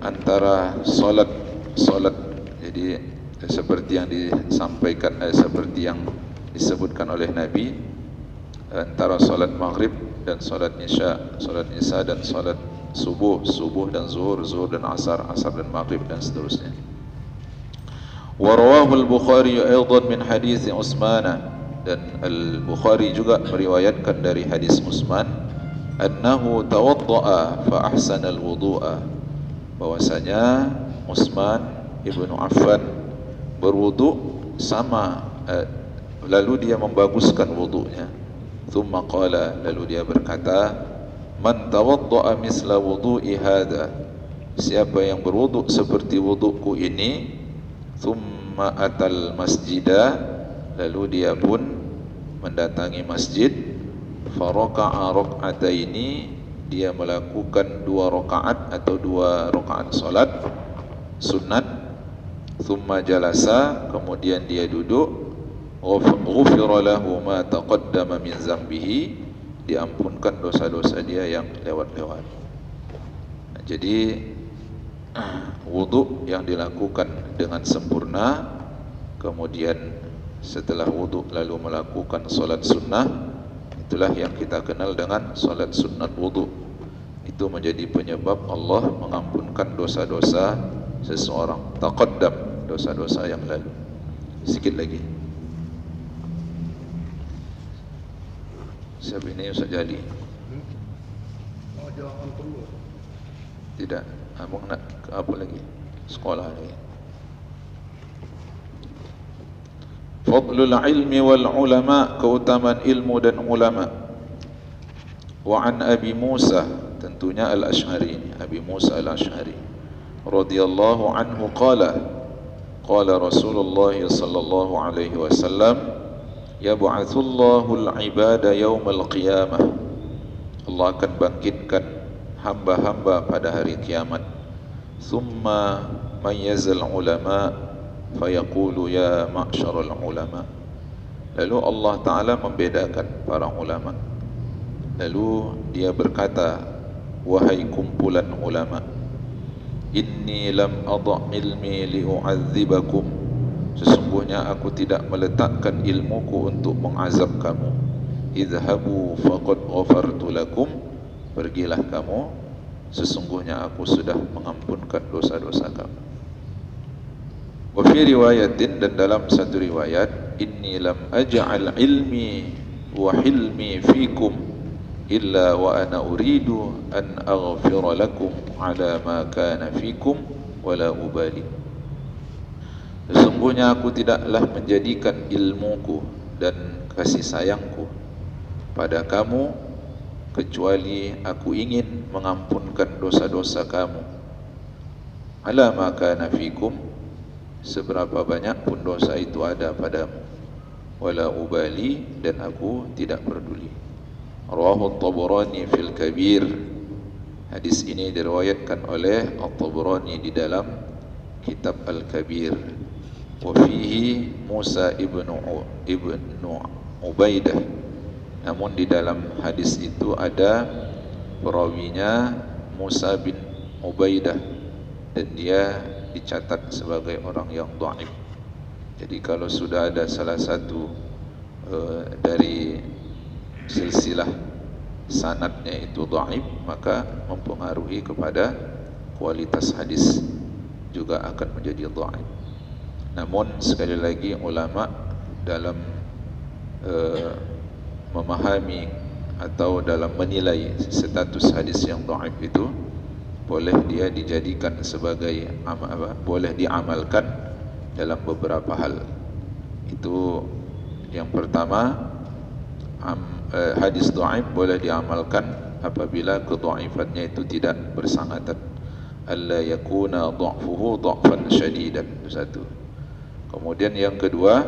antara solat jadi seperti yang disampaikan seperti yang disebutkan oleh Nabi, antara solat maghrib dan solat isya dan solat subuh dan zuhur dan asar dan maghrib dan seterusnya. Wa rawahu al-Bukhari aidan min hadis Utsman, dan Al-Bukhari juga meriwayatkan dari hadis Utsman, annahu tawaddaa fa ahsana al-wudu'a, bahwasanya Utsman ibnu Affan berwudu sama lalu dia membaguskan wudunya. Thumma qala, lalu dia berkata, man tawaddaa misla wudu'i hadha, siapa yang berwudu seperti wuduku ini, thumma atal masjidah, lalu dia pun mendatangi masjid, faraka'a rak'ataini, dia melakukan 2 rakaat atau 2 rakaat salat sunat, thumma jalasa, kemudian dia duduk, ghufira lahu ma taqaddama min zambihi, diampunkan dosa-dosa dia yang lewat-lewat. Jadi wudu yang dilakukan dengan sempurna, kemudian setelah wudu lalu melakukan solat sunnah, itulah yang kita kenal dengan solat sunnat wudu. Itu menjadi penyebab Allah mengampunkan dosa-dosa seseorang. Taqaddam, dosa-dosa yang lalu. Sikit lagi. Siapa ini Ustaz Jali? Tidak. Abang nak ke apa lagi? Sekolah lagi. Fadlul ilmi wal ulama, keutamaan ilmu dan ulama. Wa an Abi Musa, tentunya Al-Asy'ari, Abi Musa Al-Asy'ari radhiyallahu anhu qala Rasulullah sallallahu alaihi wasallam, yab'atsullahu al-ibada yaumal qiyamah, Allah akan bangkitkan hamba-hamba pada hari kiamat. Thumma mayyazal ulama fayaqulu ya ma'syaral ulama, lalu Allah Ta'ala membedakan para ulama, lalu dia berkata, wahai kumpulan ulama, inni lam adha' ilmi li'u'adzibakum, sesungguhnya aku tidak meletakkan ilmuku untuk mengazab kamu. Idhabu faqad ghafartu lakum, pergilah kamu, sesungguhnya aku sudah mengampunkan dosa-dosa kamu. Wa fi riwayatin, dan dalam satu riwayat, inni lam aj'al ilmi wa hilmi fikum illa wa ana uridu an aghfira lakum ala ma kana fikum wala ubali, sesungguhnya aku tidaklah menjadikan ilmuku dan kasih sayangku pada kamu kecuali aku ingin mengampunkan dosa-dosa kamu, ala ma kana fikum, seberapa banyak pun dosa itu ada padamu, wala ubali, dan aku tidak peduli. Rawahu At-Tabarani fil Kabir, hadis ini diriwayatkan oleh At-Tabarani di dalam kitab Al-Kabir. Wa fihi Musa ibnu Ubaidah, namun di dalam hadis itu ada perawinya Musa bin Ubaidah, dan dia dicatat sebagai orang yang dhaif. Jadi kalau sudah ada salah satu dari silsilah sanadnya itu dhaif, maka mempengaruhi kepada kualitas hadis, juga akan menjadi dhaif. Namun sekali lagi, ulama dalam memahami atau dalam menilai status hadis yang dhaif itu, boleh dia dijadikan sebagai boleh diamalkan dalam beberapa hal. Itu yang pertama, hadis dhaif boleh diamalkan apabila kedhaifannya itu tidak bersangatan, alla yakuna dha'fuhu dha'fan syadidan, itu satu. Kemudian yang kedua,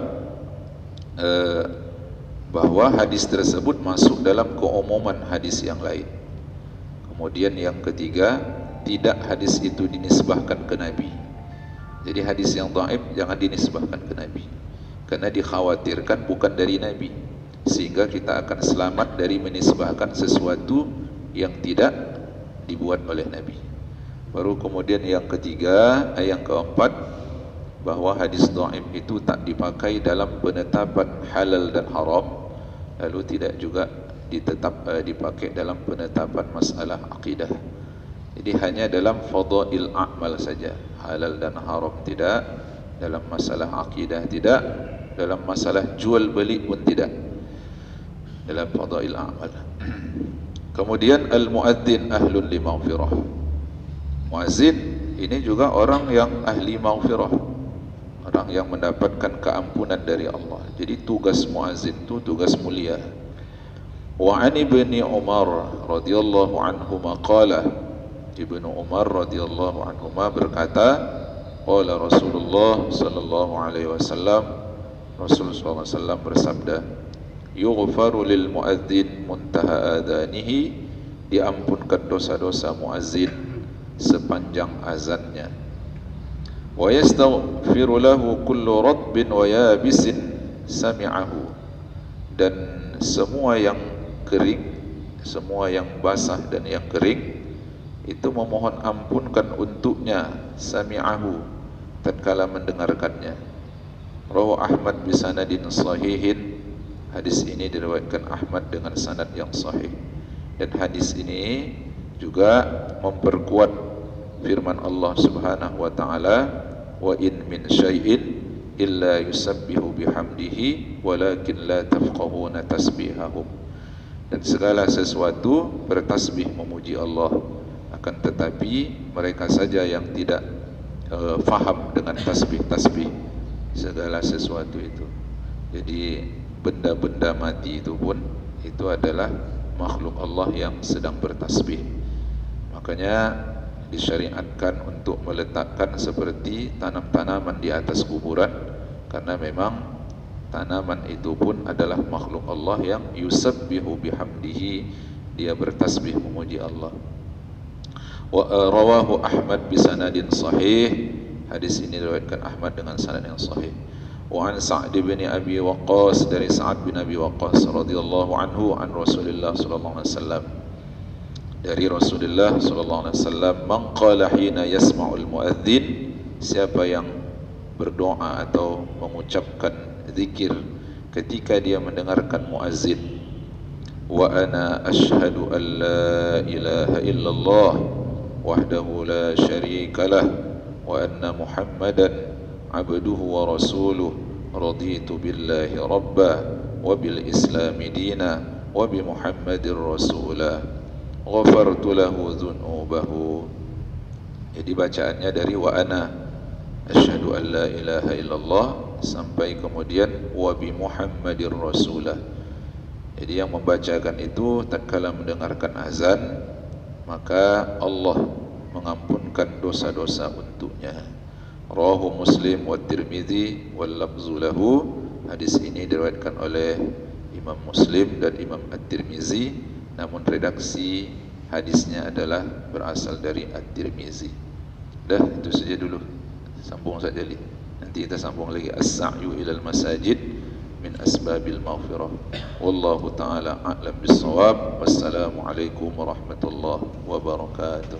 bahwa hadis tersebut masuk dalam keumuman hadis yang lain. Kemudian yang ketiga, tidak hadis itu dinisbahkan ke Nabi. Jadi hadis yang dhaif jangan dinisbahkan ke Nabi, karena dikhawatirkan bukan dari Nabi, sehingga kita akan selamat dari menisbahkan sesuatu yang tidak dibuat oleh Nabi. Baru kemudian yang ketiga, yang keempat, bahawa hadis dhaif itu tak dipakai dalam penetapan halal dan haram, lalu tidak juga dipakai dalam penetapan masalah akidah. Jadi hanya dalam fadail a'mal saja, halal dan haram tidak, dalam masalah akidah tidak, dalam masalah jual beli pun tidak, dalam fadail a'mal. Kemudian al-muadzin ahlun li maghfirah. Muazzin ini juga orang yang ahli maghfirah, orang yang mendapatkan keampunan dari Allah. Jadi tugas muazzin itu tugas mulia. Wa an ibni Umar radhiyallahu anhuma qala, Ibnu Umar radhiyallahu anhuma berkata, qala Rasulullah sallallahu alaihi wasallam, Rasulullah sallallahu alaihi wasallam bersabda, yughfaru lil muadzin muntaha adanihi, diampunkan dosa-dosa muazzin sepanjang azannya. Wa yastaghfiru lahu kullu radbin wa yabisin sami'ahu, dan semua yang kering, semua yang basah dan yang kering itu memohon ampunkan untuknya, sami'ahu, tatkala mendengarkannya. Rawahu Ahmad bisanadin sahihin, hadis ini diriwayatkan Ahmad dengan sanad yang sahih. Dan hadis ini juga memperkuat firman Allah Subhanahu wa taala, wa in min syai'in illa yusabbihu bihamdihi walakin la tafqahuna tasbihahum. Dan segala sesuatu bertasbih memuji Allah, akan tetapi mereka saja yang tidak faham dengan tasbih-tasbih segala sesuatu itu. Jadi benda-benda mati itu pun itu adalah makhluk Allah yang sedang bertasbih. Makanya disyariatkan untuk meletakkan seperti tanam-tanaman di atas kuburan, karena memang tanaman itu pun adalah makhluk Allah yang yusabbihu bihamdihi, dia bertasbih memuji Allah. Wa rawahu Ahmad bisanadin sahih, hadis ini diriwayatkan Ahmad dengan sanad yang sahih. Wa an Sa'd bin Abi Waqqas, dari Sa'd bin Abi Waqqas radhiyallahu anhu, an Rasulullah sallallahu alaihi wasallam, dari Rasulullah sallallahu alaihi wasallam, man qala hina yasma'ul muadzin, siapa yang berdoa atau mengucapkan zikir ketika dia mendengarkan muazzin, wa ana asyhadu an la ilaha illallah wahdahu la syarika lah wa anna Muhammadan abduhu wa rasuluh, raditu billahi rabba wa bil islami dina wa bi Muhammadir rasulah, ghafartu lahu dhunubahu. Jadi bacaannya dari wa ana asyhadu an la ilaha illallah sampai kemudian wa bi Muhammadir rasulah. Jadi yang membacakan itu tatkala mendengarkan azan, maka Allah mengampunkan dosa-dosa untuknya. Rawahu Muslim wa Tirmidzi wal lafzu lahu, hadis ini diriwayatkan oleh Imam Muslim dan Imam At-Tirmizi, namun redaksi hadisnya adalah berasal dari At-Tirmizi. Dah, itu saja dulu. Sambung saja li. Nanti kita sambung lagi as-sa'yu ilal masajid min asbabil maghfirah. Wallahu ta'ala a'lam bis-shawab. Wassalamu alaikum warahmatullahi wabarakatuh.